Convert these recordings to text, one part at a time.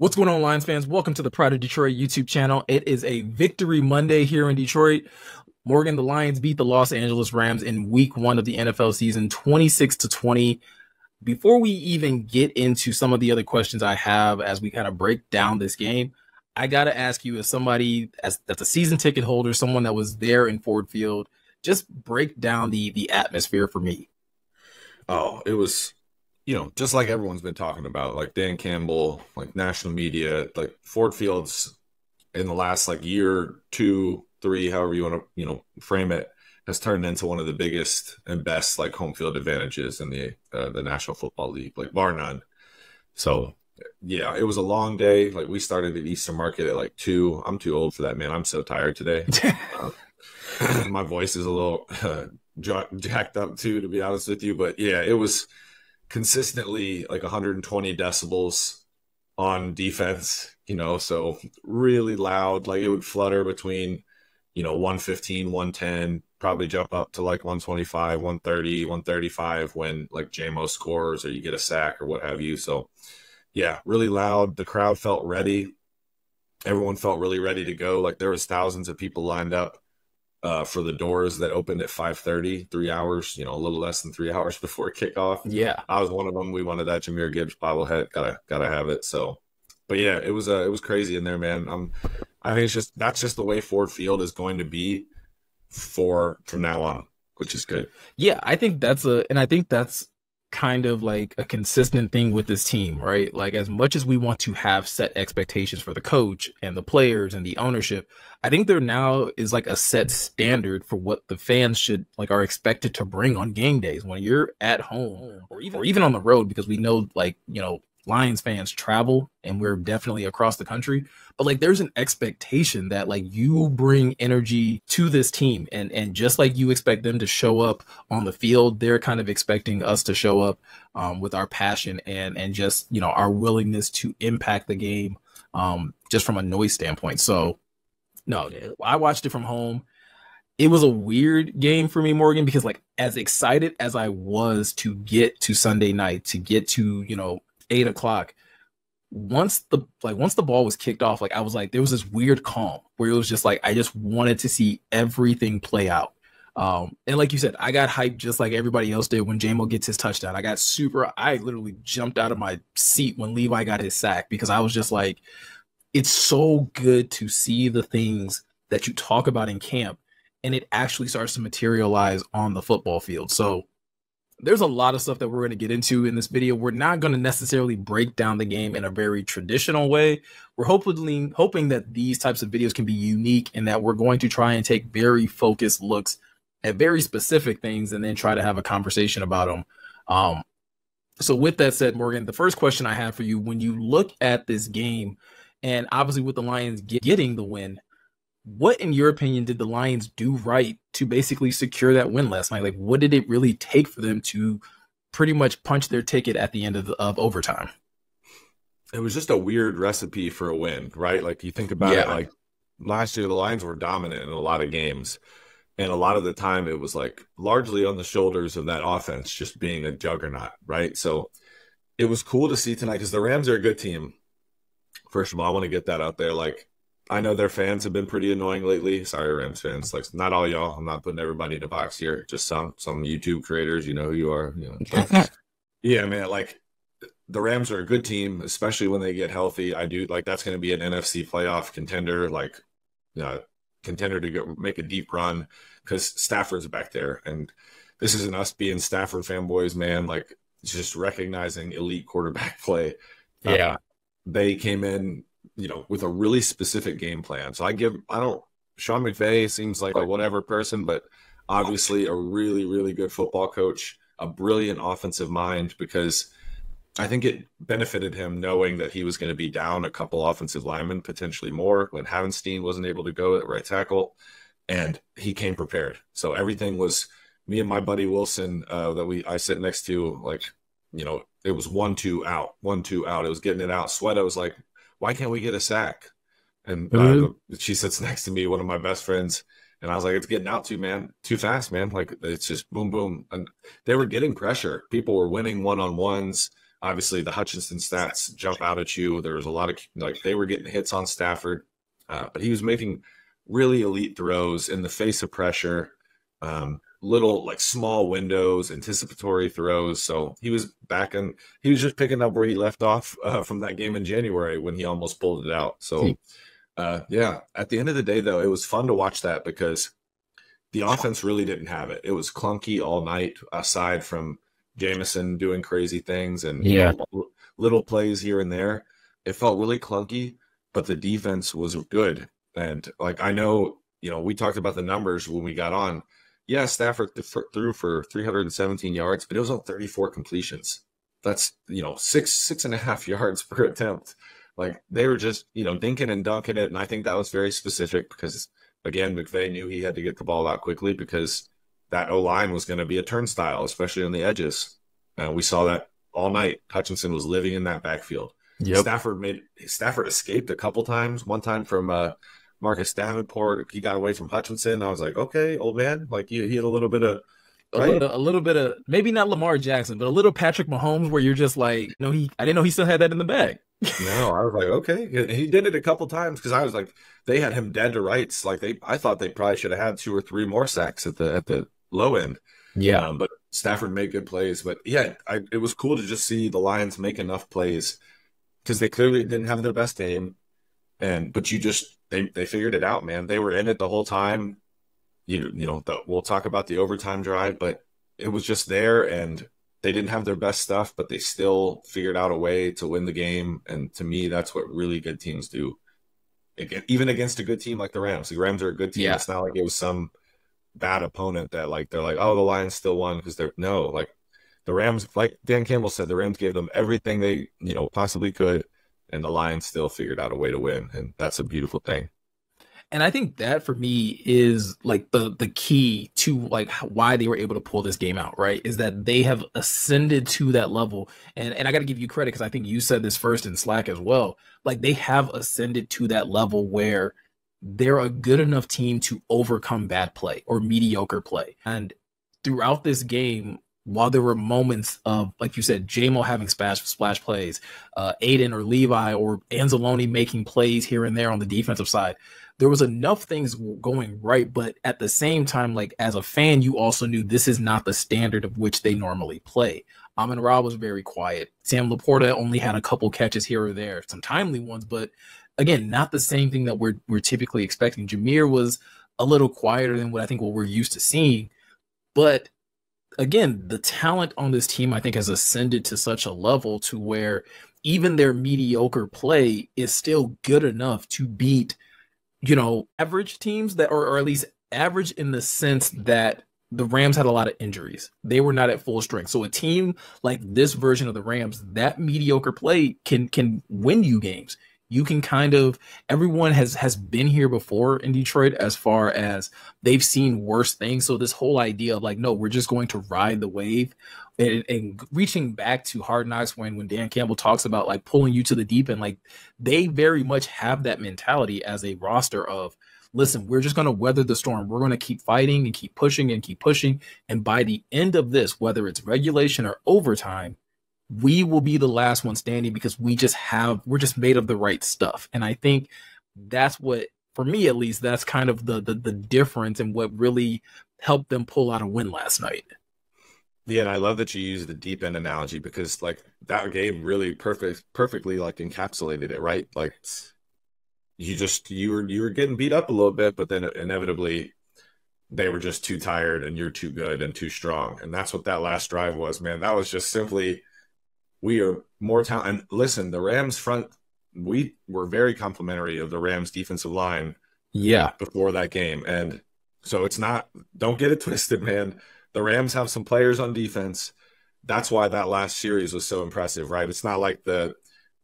What's going on, Lions fans? Welcome to the Pride of Detroit YouTube channel. It is a victory Monday here in Detroit. Morgan, the Lions beat the Los Angeles Rams in week 1 of the NFL season, 26-20. Before we even get into some of the other questions I have as we kind of break down this game, I got to ask you, as somebody that's a season ticket holder, someone that was there in Ford Field, just break down the atmosphere for me. Oh, it was, just like everyone's been talking about, like Dan Campbell, like national media, like Ford Fields in the last year, 2, 3, however you want to, frame it, has turned into one of the biggest and best home field advantages in the National Football League, bar none. So yeah, it was a long day. We started at Eastern Market at 2. I'm too old for that, man. I'm so tired today. My voice is a little jacked up too, to be honest with you. But yeah, it was consistently 120 decibels on defense, so really loud. It would flutter between, 115, 110, probably jump up to 125, 130, 135 when JMO scores or you get a sack or what have you. So yeah, really loud. The crowd felt ready. Everyone felt really ready to go. There was thousands of people lined up for the doors that opened at 5:30, 3 hours, a little less than 3 hours before kickoff. Yeah, I was one of them. We wanted that Jahmyr Gibbs bobblehead. Gotta have it. So, but yeah, it was crazy in there, man. I think that's just the way Ford Field is going to be from now on, which is good. Yeah, I think that's kind of a consistent thing with this team, right? As much as we want to have set expectations for the coach and the players and the ownership, I think there now is a set standard for what the fans should are expected to bring on game days when you're at home or even on the road, because we know Lions fans travel and we're definitely across the country, but there's an expectation that you bring energy to this team, and just like you expect them to show up on the field, they're kind of expecting us to show up with our passion and just our willingness to impact the game just from a noise standpoint. So no, I watched it from home. It was a weird game for me, Morgan, because as excited as I was to get to Sunday night, to get to 8 o'clock, once the ball was kicked off, I was there was this weird calm where it was just I just wanted to see everything play out. And like you said, I got hyped just like everybody else did when JMO gets his touchdown. I literally jumped out of my seat when Levi got his sack, because I was just it's so good to see the things that you talk about in camp and it actually starts to materialize on the football field. So there's a lot of stuff that we're going to get into in this video. We're not going to necessarily break down the game in a very traditional way. We're hoping that these types of videos can be unique, and that we're going to try and take very focused looks at very specific things and then try to have a conversation about them. So with that said, Morgan, the first question I have for you, when you look at this game, and obviously with the Lions getting the win, what, in your opinion, did the Lions do right to basically secure that win last night? What did it really take for them to pretty much punch their ticket at the end of overtime? It was just a weird recipe for a win, right? You think about it, last year the Lions were dominant in a lot of games, and a lot of the time it was largely on the shoulders of that offense just being a juggernaut, right? So it was cool to see tonight, because the Rams are a good team. First of all, I want to get that out there. I know their fans have been pretty annoying lately. Sorry, Rams fans. Not all y'all. I'm not putting everybody in a box here. Just some YouTube creators. You know who you are. Yeah, man. The Rams are a good team, especially when they get healthy. I do that's going to be an NFC playoff contender. Contender to make a deep run, because Stafford's back there, and this isn't us being Stafford fanboys, man. Just recognizing elite quarterback play. Yeah, they came in, with a really specific game plan. So Sean McVay seems like a whatever person, but obviously a really, really good football coach, a brilliant offensive mind, because I think it benefited him knowing that he was going to be down a couple offensive linemen, potentially more, when Havenstein wasn't able to go at right tackle, and he came prepared. So everything was, me and my buddy Wilson I sit next to, it was 1-2 out, 1-2 out. It was getting it out. Sweato was like, why can't we get a sack? And she sits next to me, one of my best friends, and I was like, it's getting out too fast, man. It's just boom, boom. And they were getting pressure. People were winning one-on-ones. Obviously, the Hutchinson stats jump out at you. There was a lot of they were getting hits on Stafford, but he was making really elite throws in the face of pressure. Little like small windows, anticipatory throws. So he was back in. He was just picking up where he left off from that game in January when he almost pulled it out. So yeah, at the end of the day, though, it was fun to watch that because the offense really didn't have it. It was clunky all night, aside from Jameson doing crazy things and little plays here and there. It felt really clunky, but the defense was good. And like I know, we talked about the numbers when we got on. Yeah, Stafford threw for 317 yards, but it was on 34 completions. That's, 6.5 yards per attempt. Like they were just, dinking and dunking it. And I think that was very specific because, again, McVay knew he had to get the ball out quickly because that O-line was going to be a turnstile, especially on the edges. We saw that all night. Hutchinson was living in that backfield. Yep. Stafford escaped a couple times. One time from Marcus Davenport, he got away from Hutchinson. I was like, okay, old man, like he had a little bit of right? a little bit of maybe not Lamar Jackson, but a little Patrick Mahomes, where you're just like, I didn't know he still had that in the bag. No, I was like, okay, he did it a couple times because I was like, they had him dead to rights. Like I thought they probably should have had 2 or 3 more sacks at the low end. Yeah, but Stafford made good plays. But yeah, it was cool to just see the Lions make enough plays because they clearly didn't have their best game. But they figured it out, man. They were in it the whole time. We'll talk about the overtime drive, but it was just there, and they didn't have their best stuff, but they still figured out a way to win the game. And to me, that's what really good teams do. Even against a good team like the Rams. The Rams are a good team. Yeah. It's not like it was some bad opponent that they're like, oh, the Lions still won because the Rams, like Dan Campbell said, the Rams gave them everything they possibly could. And the Lions still figured out a way to win. And that's a beautiful thing. And I think that for me is like the key to like why they were able to pull this game out, right? Is that they have ascended to that level. And I got to give you credit because I think you said this first in Slack as well. Like they have ascended to that level where they're a good enough team to overcome bad play or mediocre play. And throughout this game, while there were moments of, like you said, J-Mo having splash plays, Aiden or Levi or Anzalone making plays here and there on the defensive side, there was enough things going right. But at the same time, like as a fan, you also knew this is not the standard of which they normally play. Amon-Ra was very quiet. Sam Laporta only had a couple catches here or there, some timely ones, but again, not the same thing that we're typically expecting. Jameer was a little quieter than what we're used to seeing, but again, the talent on this team, I think, has ascended to such a level to where even their mediocre play is still good enough to beat, average teams that, or at least average in the sense that the Rams had a lot of injuries. They were not at full strength. So a team like this version of the Rams, that mediocre play can win you games. You can everyone has been here before in Detroit as far as they've seen worse things. So this whole idea of like, no, we're just going to ride the wave and reaching back to Hard Knocks when Dan Campbell talks about like pulling you to the deep end, like they very much have that mentality as a roster of, listen, we're just going to weather the storm. We're going to keep fighting and keep pushing and keep pushing. And by the end of this, whether it's regulation or overtime, we will be the last one standing because we're just made of the right stuff. And I think that's what, for me at least, that's kind of the difference and what really helped them pull out a win last night. Yeah, and I love that you use the deep end analogy because like that game really perfectly like encapsulated it, right? Like you were getting beat up a little bit, but then inevitably they were just too tired and you're too good and too strong. And that's what that last drive was, man. That was just simply, we are more talented. And listen, the Rams front, we were very complimentary of the Rams defensive line before that game. And so it's not, don't get it twisted, man. The Rams have some players on defense. That's why that last series was so impressive, right? It's not like the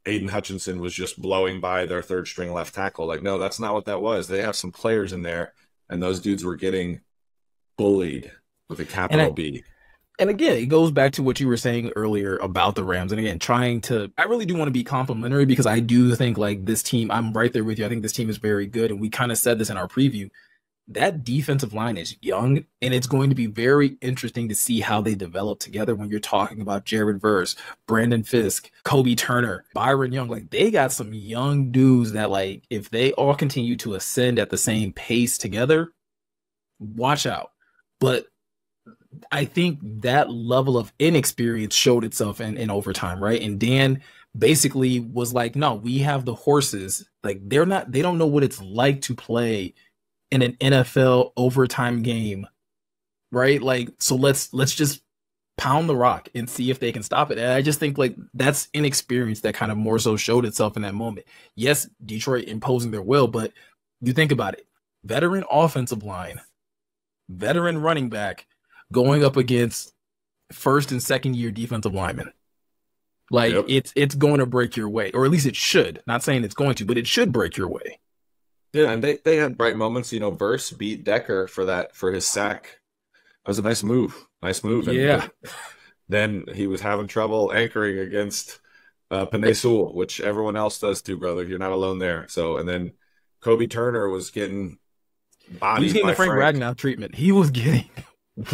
Aiden Hutchinson was just blowing by their third string left tackle. Like, no, that's not what that was. They have some players in there, and those dudes were getting bullied with a capital B. And again, it goes back to what you were saying earlier about the Rams. And again, I really do want to be complimentary because I do think like this team, I'm right there with you. I think this team is very good. And we kind of said this in our preview. that defensive line is young, and it's going to be very interesting to see how they develop together when you're talking about Jared Verse, Brandon Fisk, Kobe Turner, Byron Young. Like, they got some young dudes that, like, if they all continue to ascend at the same pace together, watch out. But I think that level of inexperience showed itself in overtime, right? And Dan basically was like, no, we have the horses. Like, they don't know what it's like to play in an NFL overtime game, right? Like, so let's just pound the rock and see if they can stop it. And I just think, like, that's inexperience that kind of more so showed itself in that moment. Yes, Detroit imposing their will, but you think about it. Veteran offensive line, veteran running back going up against first and second year defensive linemen. Like, it's going to break your way, or at least it should. Not saying it's going to, but it should break your way. Yeah, and they had bright moments. You know, Verse beat Decker for his sack. That was a nice move. Yeah. And then he was having trouble anchoring against Panay Sewell, which everyone else does too, brother. You're not alone there. So, and then Kobe Turner was getting bodied. He was getting the Frank Ragnow treatment. He was getting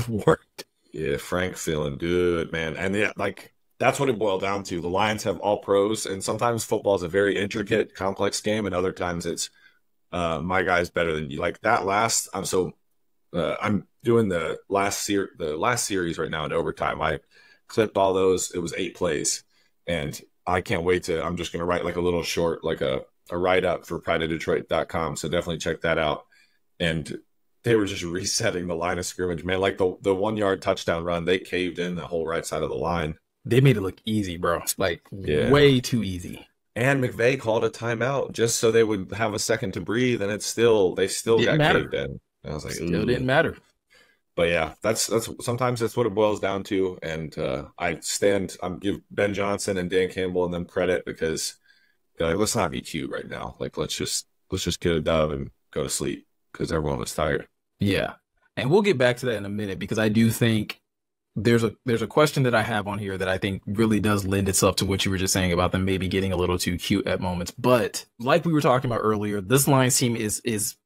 worked. Yeah, Frank feeling good, man. And yeah, like, that's what it boiled down to. The Lions have all pros, and sometimes football is a very intricate, complex game, and other times it's my guy's better than you. Like that last, I'm doing the last series right now in overtime. I clipped all those. It was 8 plays, and I can't wait to. I'm just gonna write like a little short, like a write up for prideofdetroit.com. So definitely check that out. And they were just resetting the line of scrimmage, man. Like the 1 yard touchdown run, they caved in the whole right side of the line. They made it look easy, bro. Like, way too easy. And McVay called a timeout just so they would have a second to breathe, and they still got caved in. And I was like, still didn't matter. But yeah, that's sometimes that's what it boils down to. And I'm give Ben Johnson and Dan Campbell and them credit, because like, let's not be cute right now. Like, let's just get a dub and go to sleep, because everyone was tired. Yeah, and we'll get back to that in a minute, because I do think there's a question that I have on here that I think really does lend itself to what you were just saying about them maybe getting a little too cute at moments. But like we were talking about earlier, this Lions team is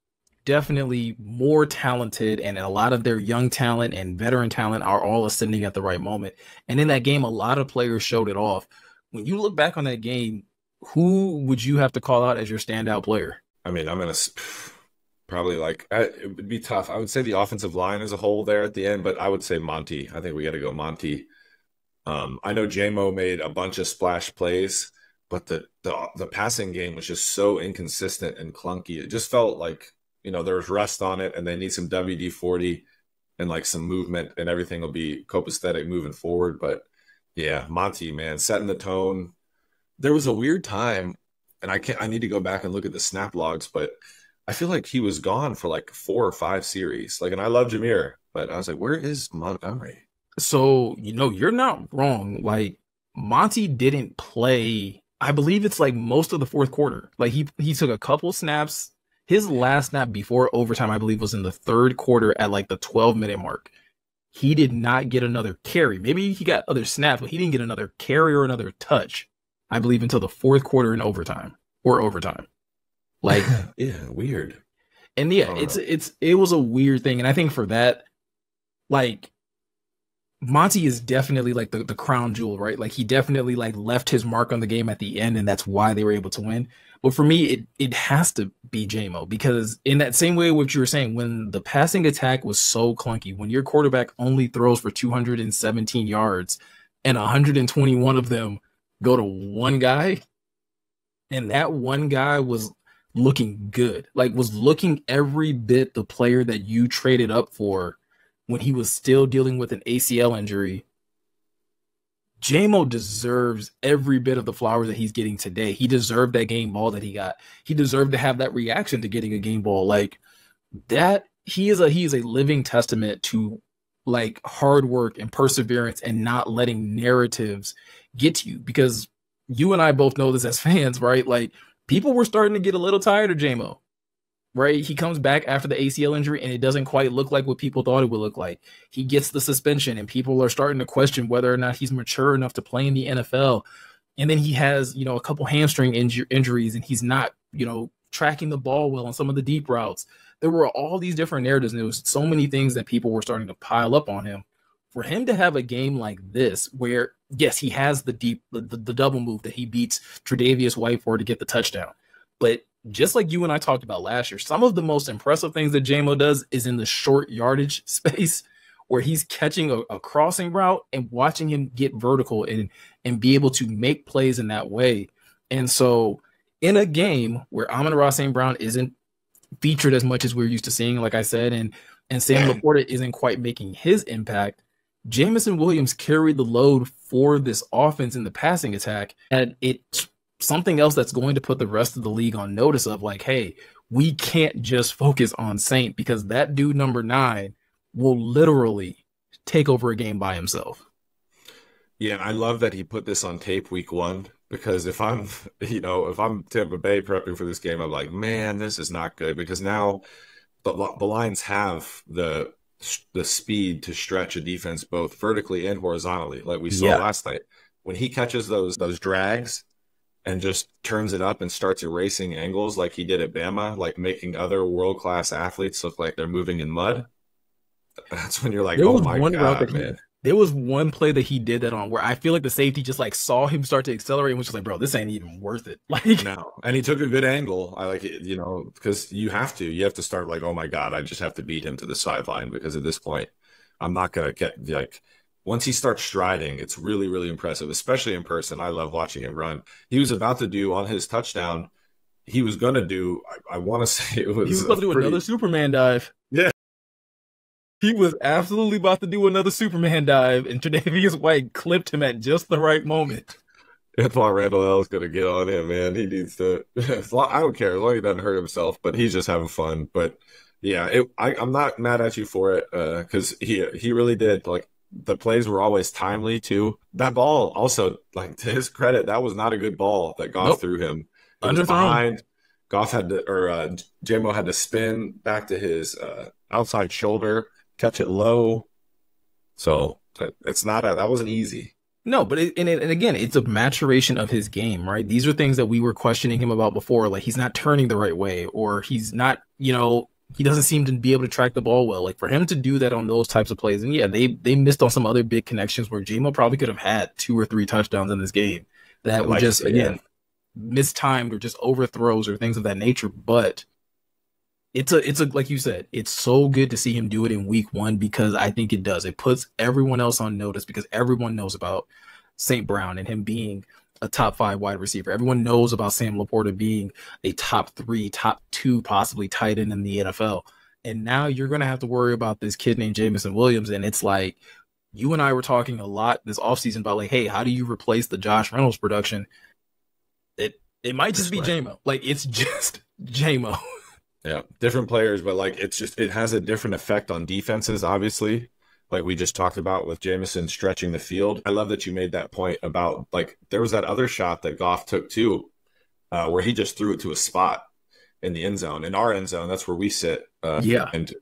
definitely more talented, and a lot of their young talent and veteran talent are all ascending at the right moment. And in that game, a lot of players showed it off. When you look back on that game, who would you have to call out as your standout player? I mean, I'm going to probably, like, it would be tough. I would say the offensive line as a whole there at the end, but I would say Monty. I think we got to go Monty. I know J-Mo made a bunch of splash plays, but the passing game was just so inconsistent and clunky. It just felt like, you know, there was rust on it, and they need some WD-40 and like some movement, and everything will be copacetic moving forward. But yeah, Monty, man, setting the tone. There was a weird time, and I need to go back and look at the snap logs, but I feel like he was gone for like 4 or 5 series. Like, and I love Jameer, but I was like, where is Montgomery? So, you know, you're not wrong. Like, Monty didn't play, I believe it's like most of the fourth quarter. Like, he took a couple snaps. His last snap before overtime, I believe, was in the third quarter at like the 12-minute mark. He did not get another carry. Maybe he got other snaps, but he didn't get another carry or another touch, I believe, until the fourth quarter in overtime. Like, yeah, weird. And yeah, it was a weird thing. And I think for that, like, Monty is definitely like the crown jewel, right? Like, he definitely like left his mark on the game at the end, and that's why they were able to win. But for me, it has to be J-Mo, because in that same way what you were saying, when the passing attack was so clunky, when your quarterback only throws for 217 yards and 121 of them go to one guy, and that one guy was looking good, like was looking every bit the player that you traded up for when he was still dealing with an ACL injury. J-Mo deserves every bit of the flowers that he's getting today. He deserved that game ball that he got. He deserved to have that reaction to getting a game ball like that. He is a living testament to like hard work and perseverance and not letting narratives get to you, because you and I both know this as fans, right? Like, people were starting to get a little tired of J-Mo, right? He comes back after the ACL injury and it doesn't quite look like what people thought it would look like. He gets the suspension and people are starting to question whether or not he's mature enough to play in the NFL. And then he has, you know, a couple hamstring injuries, and he's not, you know, tracking the ball well on some of the deep routes. There were all these different narratives, and there was so many things that people were starting to pile up on him. For him to have a game like this, where yes, he has the double move that he beats Tre'Davious White for to get the touchdown, but just like you and I talked about last year, some of the most impressive things that JMO does is in the short yardage space, where he's catching a crossing route and watching him get vertical and be able to make plays in that way. And so, in a game where Amon-Ra St. Brown isn't featured as much as we're used to seeing, like I said, and Sam Laporta isn't quite making his impact, Jameson Williams carried the load for this offense in the passing attack, and it's something else that's going to put the rest of the league on notice of like, hey, we can't just focus on Saint, because that dude number 9 will literally take over a game by himself. Yeah, I love that he put this on tape week 1, because if I'm Tampa Bay prepping for this game, I'm like, man, this is not good, because now the Lions have the speed to stretch a defense both vertically and horizontally, like we saw last night. When he catches those drags and just turns it up and starts erasing angles like he did at Bama, like making other world-class athletes look like they're moving in mud, that's when you're like, oh my God, man. There was one play that he did that on where I feel like the safety just like saw him start to accelerate and was just like, bro, this ain't even worth it. Like, no. And he took a good angle. I like it, because you have to start like, oh my God, I just have to beat him to the sideline, because at this point, I'm not going to get like, once he starts striding, it's really, really impressive, especially in person. I love watching him run. He was about to do on his touchdown. He was going to do, I want to say it was. He was about to do another Superman dive. Yeah. He was absolutely about to do another Superman dive, and Tre'Davious White clipped him at just the right moment. Antoine Randall is going to get on him, man. He needs to. I don't care as long as he doesn't hurt himself, but he's just having fun. But yeah, I'm not mad at you for it, because he really did. Like, the plays were always timely too. That ball also, like, to his credit, that was not a good ball that Goff threw him. It was behind. Goff had to, or JMO had to spin back to his outside shoulder, catch it low. So it's not that wasn't easy. No, but and again, it's a maturation of his game, right? These are things that we were questioning him about before. Like, he's not turning the right way, or he's not, he doesn't seem to be able to track the ball well. Like, for him to do that on those types of plays, and yeah, they missed on some other big connections where JMO probably could have had 2 or 3 touchdowns in this game that were just, again, mistimed or just overthrows or things of that nature. But it's a like you said, it's so good to see him do it in week 1, because I think it does. It puts everyone else on notice, because everyone knows about St. Brown and him being a top 5 wide receiver. Everyone knows about Sam Laporta being a top 3, top 2, possibly tight end in the NFL. And now you're going to have to worry about this kid named Jameson Williams. And it's like, you and I were talking a lot this offseason about like, hey, how do you replace the Josh Reynolds production? It might just be JMO. Like, it's just JMO. Yeah, different players, but like, it has a different effect on defenses, obviously. Like we just talked about with Jameson stretching the field. I love that you made that point about, like, there was that other shot that Goff took too, where he just threw it to a spot in the end zone. In our end zone, that's where we sit. And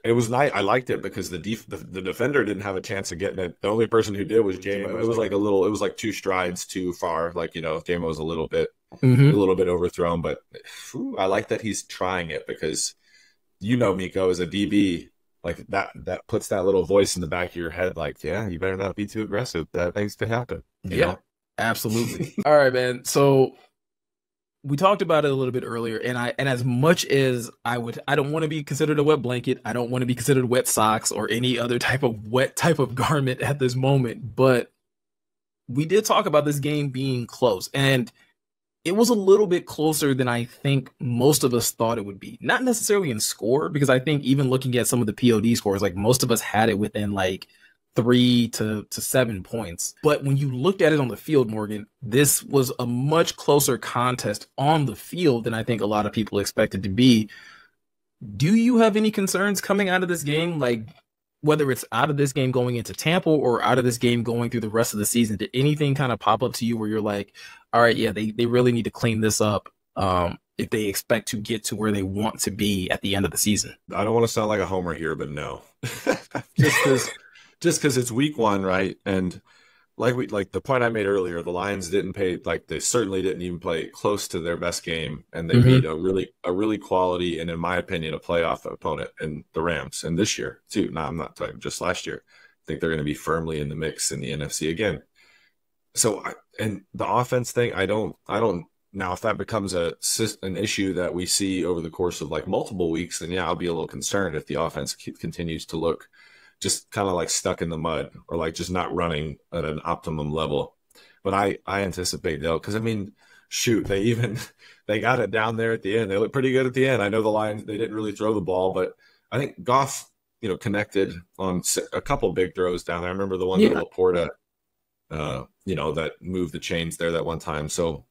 it was nice. I liked it because the defender didn't have a chance of getting it. The only person who did was JMO. It was like it was like 2 strides too far. Like, JMO was a little bit overthrown, but I like that he's trying it, because Miko, as a DB, like that puts that little voice in the back of your head, like, yeah, you better not be too aggressive. That things could happen. You know? Absolutely. All right, man. So we talked about it a little bit earlier, and as much as I don't want to be considered a wet blanket, I don't want to be considered wet socks or any other type of wet type of garment at this moment, but we did talk about this game being close, and it was a little bit closer than I think most of us thought it would be. Not necessarily in score, because I think even looking at some of the POD scores, like, most of us had it within like 3 to 7 points. But when you looked at it on the field, Morgan, this was a much closer contest on the field than I think a lot of people expected to be. Do you have any concerns coming out of this game? Like, whether it's out of this game going into Tampa or out of this game going through the rest of the season, did anything kind of pop up to you where you're like, all right, yeah, they really need to clean this up if they expect to get to where they want to be at the end of the season? I don't want to sound like a homer here, but no. Just because it's week 1, right? And like the point I made earlier, the Lions didn't pay, like they certainly didn't even play close to their best game, and they beat a really quality and, in my opinion, a playoff opponent in the Rams. And this year too. No, I'm not talking just last year. I think they're going to be firmly in the mix in the NFC again. So and the offense thing, I don't now if that becomes an issue that we see over the course of like multiple weeks, then yeah, I'll be a little concerned if the offense continues to look just kind of like stuck in the mud or like just not running at an optimum level. But I anticipate they'll, because I mean, shoot, they got it down there at the end. They look pretty good at the end. I know the Lions, they didn't really throw the ball, but I think Goff, connected on a couple big throws down there. I remember the one to Laporta, that moved the chains there that one time. So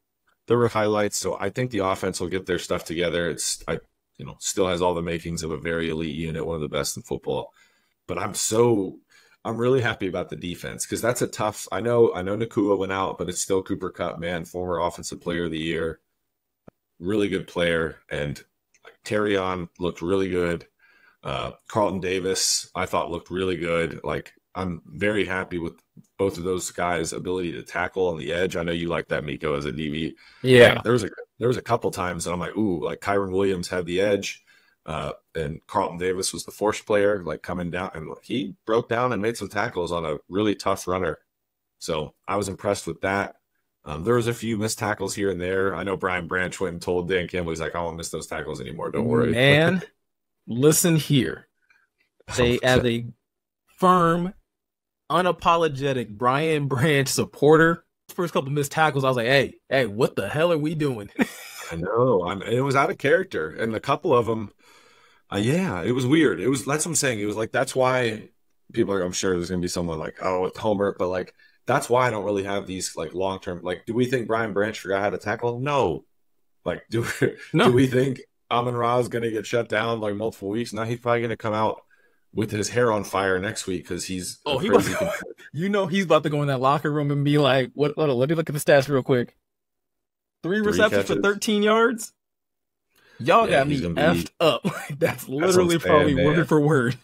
there were highlights. So I think the offense will get their stuff together. Still has all the makings of a very elite unit, one of the best in football. But I'm really happy about the defense, because that's a tough. I know Nakua went out, but it's still Cooper Kupp, man, former offensive player of the year, really good player, and Terrion looked really good. Carlton Davis, I thought, looked really good. Like, I'm very happy with both of those guys' ability to tackle on the edge. I know you like that, Miko, as a DB. Yeah, there was a couple times that I'm like, ooh, like Kyron Williams had the edge. And Carlton Davis was the force player, like coming down, and he broke down and made some tackles on a really tough runner. So I was impressed with that. There was a few missed tackles here and there. I know Brian Branch went and told Dan Campbell, he's like, I won't miss those tackles anymore. Don't worry. Man, listen here. They, as a firm, unapologetic Brian Branch supporter, first couple missed tackles, I was like, hey, what the hell are we doing? I know. It was out of character. And a couple of them, it was weird. That's what I'm saying. It was like, that's why people are, I'm sure there's going to be someone like, oh, it's Homer, but like, that's why I don't really have these like long-term, like, do we think Brian Branch forgot how to tackle? No. Like, do we think Amon-Ra is going to get shut down like multiple weeks? No, he's probably going to come out with his hair on fire next week because he's he's about to go in that locker room and be like, let me look at the stats real quick. 3 receptions for 13 yards. Y'all got me effed up. That's literally probably word for word.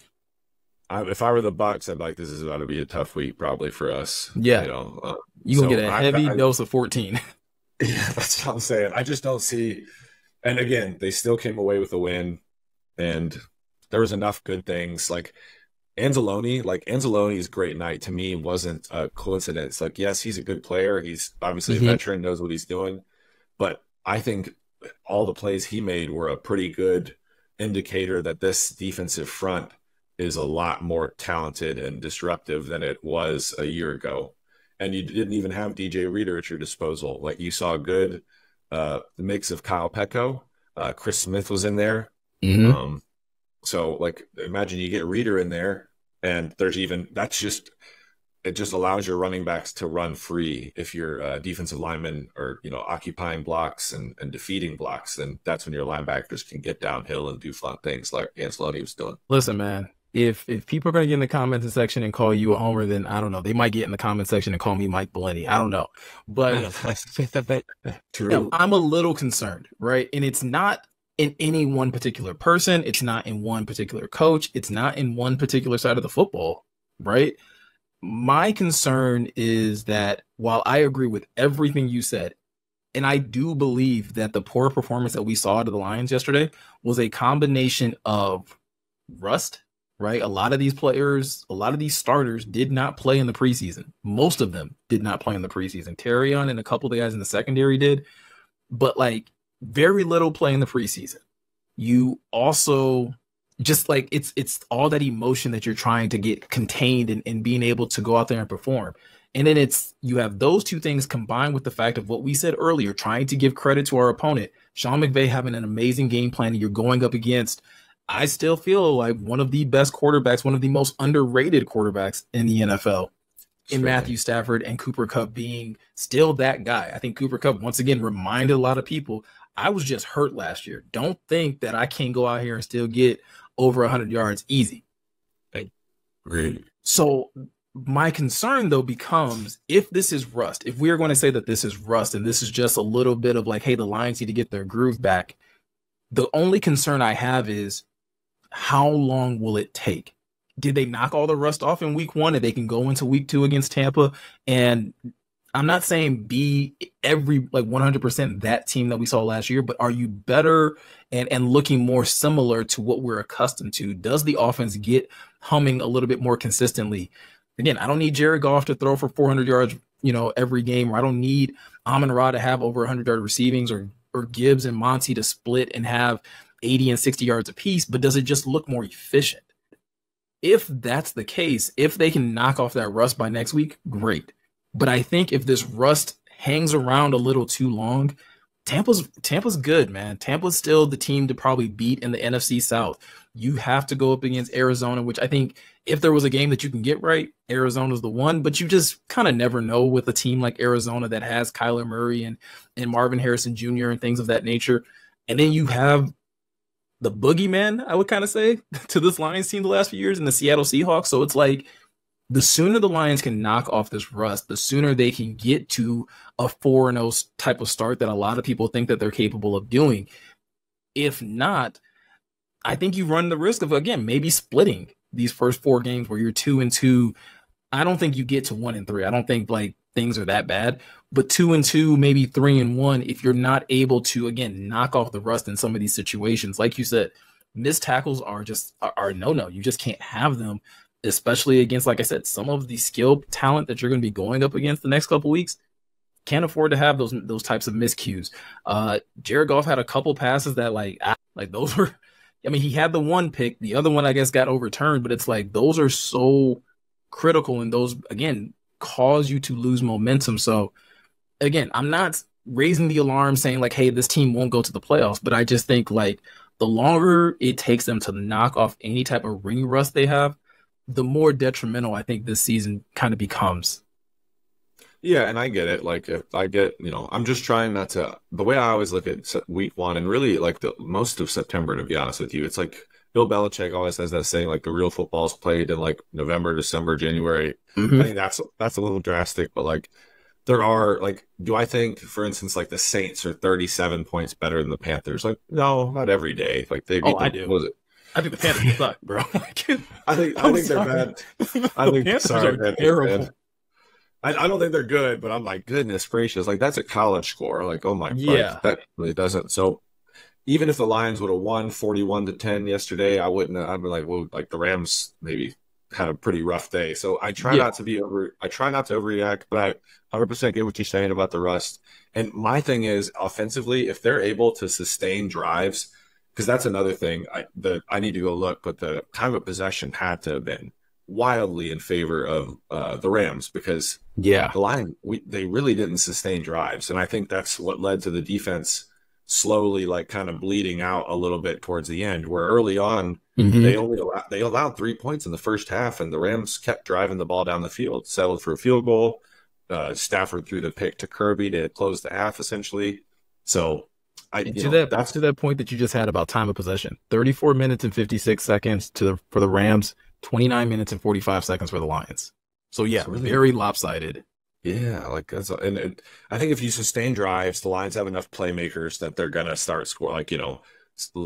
If I were the Bucs, I'd be like, this is about to be a tough week probably for us. Yeah. You're going to get a heavy dose of 14. Yeah, that's what I'm saying. I just don't see. And again, they still came away with a win. And there was enough good things. Like Anzalone's great night to me wasn't a coincidence. Like, yes, he's a good player. He's obviously a veteran, knows what he's doing. But I think all the plays he made were a pretty good indicator that this defensive front is a lot more talented and disruptive than it was a year ago. And you didn't even have DJ Reader at your disposal. Like, you saw a good mix of Kyle Pecco. Chris Smith was in there. Mm-hmm. So, like, imagine you get Reader in there, and it just allows your running backs to run free. If your defensive linemen are, occupying blocks and defeating blocks, then that's when your linebackers can get downhill and do fun things like Anzalone was doing. Listen, man, if people are going to get in the comments section and call you a homer, then I don't know. They might get in the comment section and call me Mike Bellini. I don't know. But True. I'm a little concerned, right? And it's not in any one particular person. It's not in one particular coach. It's not in one particular side of the football, right? My concern is that while I agree with everything you said, and I do believe that the poor performance that we saw out of the Lions yesterday was a combination of rust, right? A lot of these players, a lot of these starters did not play in the preseason. Most of them did not play in the preseason. Terrion and a couple of the guys in the secondary did, but like very little play in the preseason. You also just like it's all that emotion that you're trying to get contained and being able to go out there and perform. And then you have those two things combined with the fact of what we said earlier, trying to give credit to our opponent, Sean McVay having an amazing game plan, and you're going up against, I still feel like one of the best quarterbacks, one of the most underrated quarterbacks in the NFL, in Matthew Stafford, and Cooper Kupp being still that guy. I think Cooper Kupp once again reminded a lot of people, I was just hurt last year. Don't think that I can go out here and still get over 100 yards easy. Great. So my concern, though, becomes if this is rust, if we are going to say that this is rust and this is just a little bit of like, hey, the Lions need to get their groove back, the only concern I have is how long will it take? did they knock all the rust off in week 1 and they can go into week 2 against Tampa? And I'm not saying be every like 100% that team that we saw last year, but are you better and looking more similar to what we're accustomed to? Does the offense get humming a little bit more consistently? Again, I don't need Jared Goff to throw for 400 yards, every game, or I don't need Amon-Ra to have over 100-yard receivings, or Gibbs and Monty to split and have 80 and 60 yards apiece, but does it just look more efficient? If that's the case, if they can knock off that rust by next week, great. But I think if this rust hangs around a little too long, Tampa's good, man. Tampa's still the team to probably beat in the NFC South. You have to go up against Arizona, which I think if there was a game that you can get right, Arizona's the one, but you just kind of never know with a team like Arizona that has Kyler Murray and Marvin Harrison Jr. and things of that nature. And then you have the boogeyman, I would kind of say, to this Lions team the last few years, in the Seattle Seahawks. So it's like, the sooner the Lions can knock off this rust, the sooner they can get to a 4-0 type of start that a lot of people think that they're capable of doing. If not, I think you run the risk of, again, maybe splitting these first 4 games where you're 2-2. I don't think you get to 1-3. I don't think like things are that bad, but 2-2, maybe 3-1, if you're not able to, again, knock off the rust in some of these situations. Like you said, missed tackles are no. You just can't have them, especially against, like I said, some of the skill talent that you're going to be going up against the next couple weeks. Can't afford to have those types of miscues. Jared Goff had a couple passes that like those were, I mean, he had the one pick, the other one I guess got overturned, but it's like those are so critical, and those again cause you to lose momentum. So again, I'm not raising the alarm saying like, hey, this team won't go to the playoffs, but I just think like the longer it takes them to knock off any type of ring rust they have, the more detrimental I think this season kind of becomes. Yeah, and I get it. Like, if I get, I'm just trying not to. The way I always look at week 1 and really like the most of September, to be honest with you, it's like Bill Belichick always has that saying, like the real football's played in like November, December, January. Mm-hmm. I think that's a little drastic, but like there are like, do I think, for instance, like the Saints are 37 points better than the Panthers? Like, no, not every day. Like they, I do. What was it? I think the Panthers suck, bro. I think they're bad. I think Panthers sorry, are terrible. I don't think they're good, but I'm like, goodness gracious, like that's a college score. Like, oh my, yeah, like, that really doesn't. So even if the Lions would have won 41-10 yesterday, I wouldn't. I'd be like, well, like the Rams maybe had a pretty rough day. So I try not to overreact, but I 100% get what you're saying about the rust. And my thing is, offensively, if they're able to sustain drives, because that's another thing I need to go look, but the time of possession had to have been wildly in favor of the Rams, because the line, they really didn't sustain drives. And I think that's what led to the defense slowly like kind of bleeding out a little bit towards the end, where early on they allowed 3 points in the first half, and the Rams kept driving the ball down the field, settled for a field goal. Stafford threw the pick to Kirby to close the half essentially. So that's to that point that you just had about time of possession. 34 minutes and 56 seconds for the Rams, 29 minutes and 45 seconds for the Lions. So yeah, really, very lopsided. Yeah, like that's, and I think if you sustain drives, the Lions have enough playmakers that they're gonna start score. Like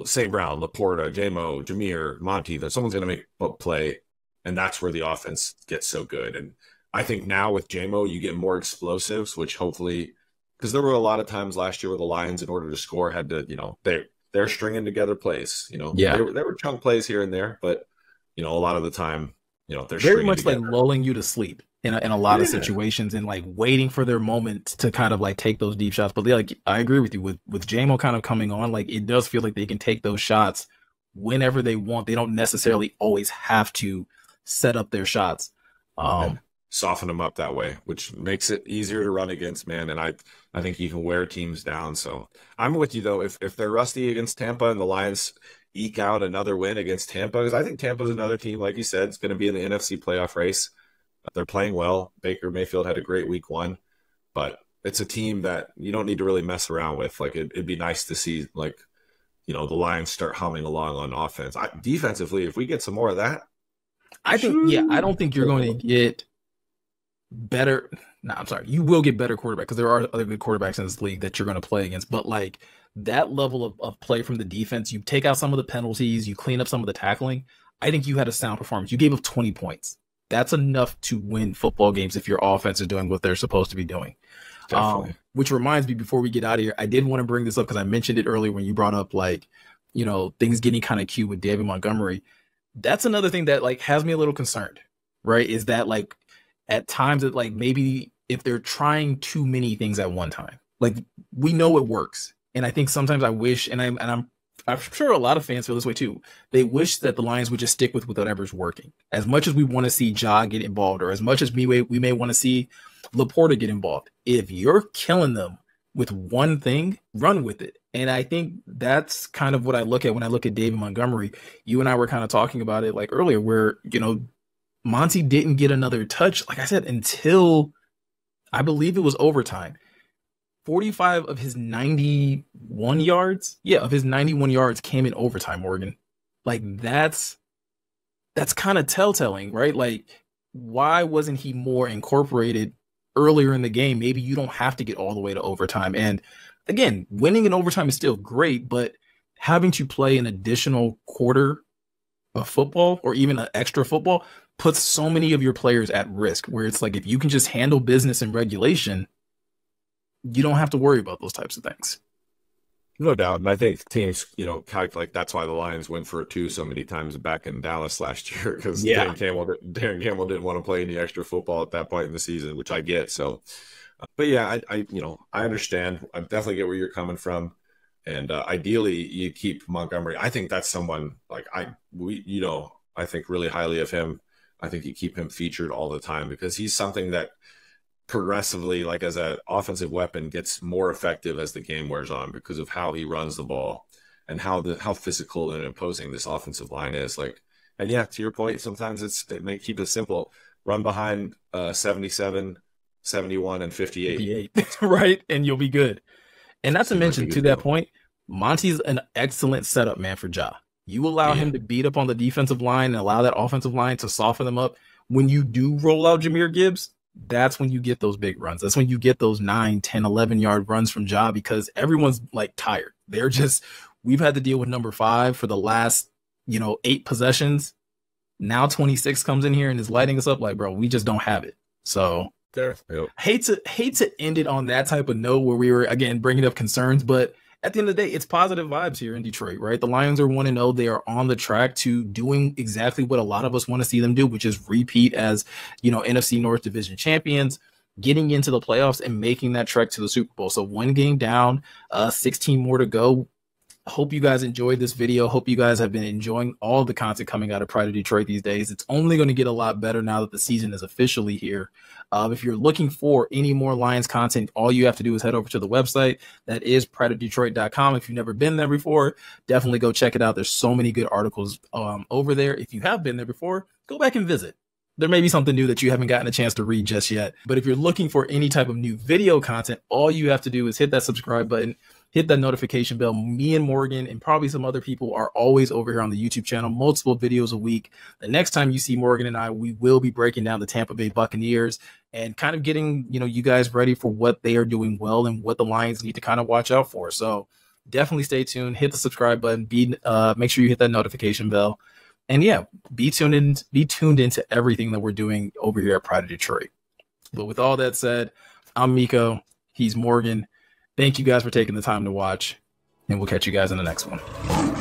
St. Brown, Laporta, J-Mo, Jameer, Monty, that someone's gonna make a play, and that's where the offense gets so good. And I think now with J-Mo, you get more explosives, which hopefully, because there were a lot of times last year where the Lions, in order to score, had to they're stringing together plays. There were chunk plays here and there, but a lot of the time, they're very much together. Like lulling you to sleep in a lot of situations, and like waiting for their moment to kind of like take those deep shots. But like, I agree with you with J-Mo kind of coming on, like it does feel like they can take those shots whenever they want. They don't necessarily always have to set up their shots. Soften them up that way, which makes it easier to run against, man. And I think you can wear teams down. So I'm with you though. If they're rusty against Tampa and the Lions eke out another win against Tampa, because I think Tampa's another team, like you said, it's going to be in the NFC playoff race. They're playing well. Baker Mayfield had a great week 1, but it's a team that you don't need to really mess around with. Like it'd be nice to see the Lions start humming along on offense. Defensively, if we get some more of that, I don't think you're going to get better. No, I'm sorry. You will get better quarterback, because there are other good quarterbacks in this league that you're going to play against. But like that level of play from the defense, you take out some of the penalties, you clean up some of the tackling. I think you had a sound performance. You gave up 20 points. That's enough to win football games if your offense is doing what they're supposed to be doing. Definitely. Which reminds me, before we get out of here, I did want to bring this up because I mentioned it earlier when you brought up, like, you know, things getting kind of cute with David Montgomery. That's another thing that, like, has me a little concerned, right? Is that, like, at times that, like, maybe if they're trying too many things at one time, like, we know it works. And I think sometimes I wish, and I'm sure a lot of fans feel this way too. They wish that the Lions would just stick with whatever's working. As much as we want to see Ja get involved, or as much as we may want to see Laporta get involved, if you're killing them with one thing, run with it. And I think that's kind of what I look at when I look at David Montgomery. You and I were kind of talking about it like earlier, where, you know, Monty didn't get another touch, like I said, until I believe it was overtime. 45 of his 91 yards, of his 91 yards came in overtime, Morgan. Like, that's kind of telltale, right? Like, why wasn't he more incorporated earlier in the game? Maybe you don't have to get all the way to overtime. And again, winning in overtime is still great, but having to play an additional quarter of football or even an extra football puts so many of your players at risk, where it's like, if you can just handle business in regulation, you don't have to worry about those types of things. No doubt. And I think teams, you know, calculate that's why the Lions went for a 2 so many times back in Dallas last year, because Darren Campbell didn't want to play any extra football at that point in the season, which I get. So, but yeah, I you know, I understand. I definitely get where you're coming from. And ideally, you keep Montgomery. I think that's someone like I think really highly of him. I think you keep him featured all the time because he's something that progressively, like as an offensive weapon, gets more effective as the game wears on because of how he runs the ball and how physical and imposing this offensive line is. Like, and yeah, to your point, sometimes it may keep it simple. Run behind 77, 71, and 58. Right? And you'll be good. And not to mention, to that point, Monty's an excellent setup man for Ja. You allow him to beat up on the defensive line and allow that offensive line to soften them up. When you do roll out Jahmyr Gibbs, that's when you get those big runs. That's when you get those 9, 10, 11-yard runs from Ja, because everyone's like tired. They're just, we've had to deal with number 5 for the last, 8 possessions. Now 26 comes in here and is lighting us up like, bro, we just don't have it. So hate to end it on that type of note where we were, again, bringing up concerns, but at the end of the day, it's positive vibes here in Detroit, right? The Lions are 1-0. They are on the track to doing exactly what a lot of us want to see them do, which is repeat as, NFC North Division champions, getting into the playoffs and making that trek to the Super Bowl. So 1 game down, 16 more to go. Hope you guys enjoyed this video. Hope you guys have been enjoying all the content coming out of Pride of Detroit these days. It's only going to get a lot better now that the season is officially here. If you're looking for any more Lions content, all you have to do is head over to the website. That is prideofdetroit.com. If you've never been there before, definitely go check it out. There's so many good articles over there. If you have been there before, go back and visit. There may be something new that you haven't gotten a chance to read just yet. But if you're looking for any type of new video content, all you have to do is hit that subscribe button, hit that notification bell. Me and Morgan and probably some other people are always over here on the YouTube channel, multiple videos a week. The next time you see Morgan and I, we will be breaking down the Tampa Bay Buccaneers and kind of getting, you guys ready for what they are doing well and what the Lions need to kind of watch out for. So definitely stay tuned, hit the subscribe button, make sure you hit that notification bell. And yeah, be tuned into everything that we're doing over here at Pride of Detroit. But with all that said, I'm Miko. He's Morgan. Thank you guys for taking the time to watch, and we'll catch you guys in the next one.